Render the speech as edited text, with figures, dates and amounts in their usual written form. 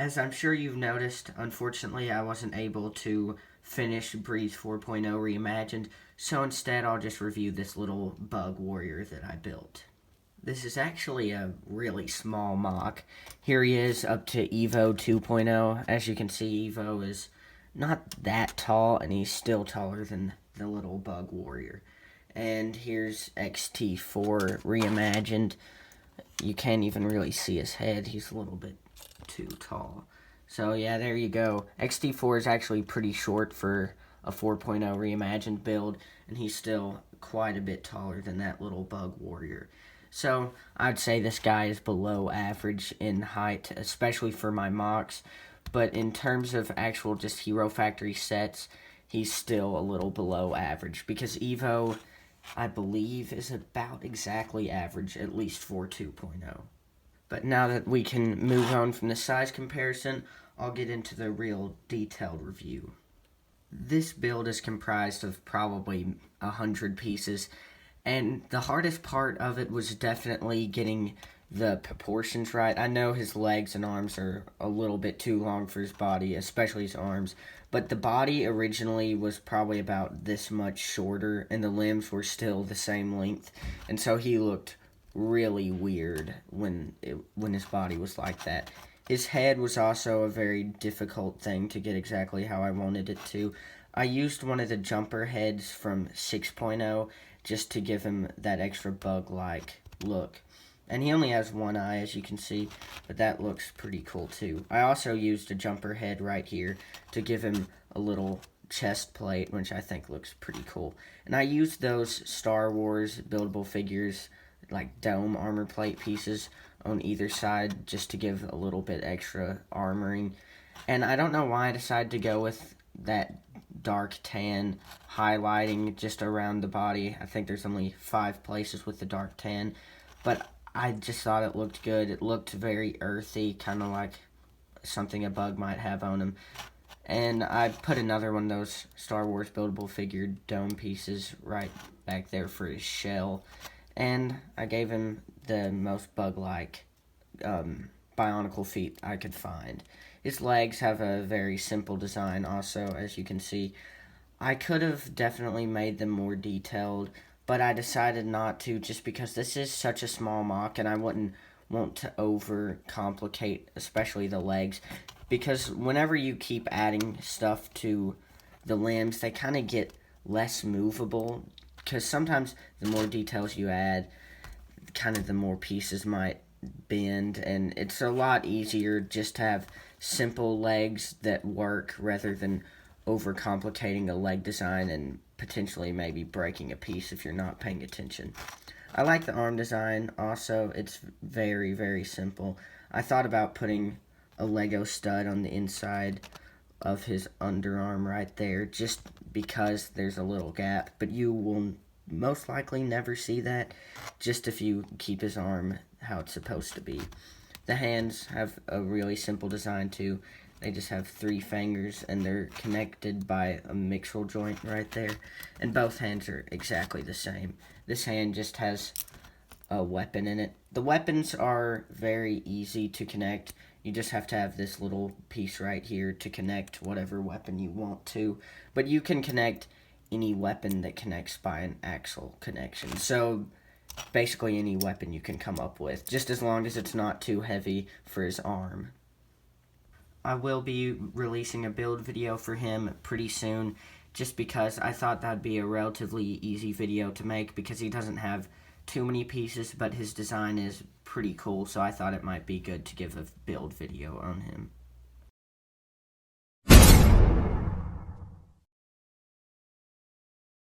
As I'm sure you've noticed, unfortunately I wasn't able to finish Breeze 4.0 Reimagined, so instead I'll just review this little bug warrior that I built. This is actually a really small mock. Here he is up to Evo 2.0. As you can see, Evo is not that tall, and he's still taller than the little bug warrior. And here's XT4 Reimagined. You can't even really see his head. He's a little bit too tall. So yeah, there you go. XT4 is actually pretty short for a 4.0 Reimagined build, and he's still quite a bit taller than that little bug warrior. So I'd say this guy is below average in height, especially for my MOCs. But in terms of actual just Hero Factory sets, he's still a little below average, because Evo, I believe, is about exactly average, at least for 2.0. But now that we can move on from the size comparison, I'll get into the real detailed review. This build is comprised of probably 100 pieces, and the hardest part of it was definitely getting the proportions right. I know his legs and arms are a little bit too long for his body, especially his arms, but the body originally was probably about this much shorter, and the limbs were still the same length, and so he looked really weird when his body was like that. His head was also a very difficult thing to get exactly how I wanted it to. I used one of the jumper heads from 6.0 just to give him that extra bug-like look. And he only has one eye, as you can see, but that looks pretty cool too. I also used a jumper head right here to give him a little chest plate, which I think looks pretty cool. And I used those Star Wars buildable figures, like dome armor plate pieces on either side, just to give a little bit extra armoring. And I don't know why I decided to go with that dark tan highlighting just around the body. I think there's only 5 places with the dark tan, but I just thought it looked good. It looked very earthy, kind of like something a bug might have on him. And I put another one of those Star Wars buildable figure dome pieces right back there for his shell. And I gave him the most bug-like Bionicle feet I could find. His legs have a very simple design also, as you can see. I could have definitely made them more detailed, but I decided not to, just because this is such a small mock and I wouldn't want to overcomplicate, especially the legs, because whenever you keep adding stuff to the limbs, they kind of get less movable, because sometimes the more details you add, kind of the more pieces might bend, and it's a lot easier just to have simple legs that work rather than overcomplicating a leg design and potentially maybe breaking a piece if you're not paying attention. I like the arm design also. It's very, very simple. I thought about putting a Lego stud on the inside of his underarm right there, just because there's a little gap, but you will most likely never see that, just if you keep his arm how it's supposed to be. The hands have a really simple design too. They just have 3 fingers, and they're connected by a mixel joint right there, and both hands are exactly the same. This hand just has a weapon in it. The weapons are very easy to connect. You just have to have this little piece right here to connect whatever weapon you want to, but you can connect any weapon that connects by an axle connection. So basically any weapon you can come up with, just as long as it's not too heavy for his arm. I will be releasing a build video for him pretty soon, just because I thought that'd be a relatively easy video to make, because he doesn't have too many pieces, but his design is pretty cool, so I thought it might be good to give a build video on him.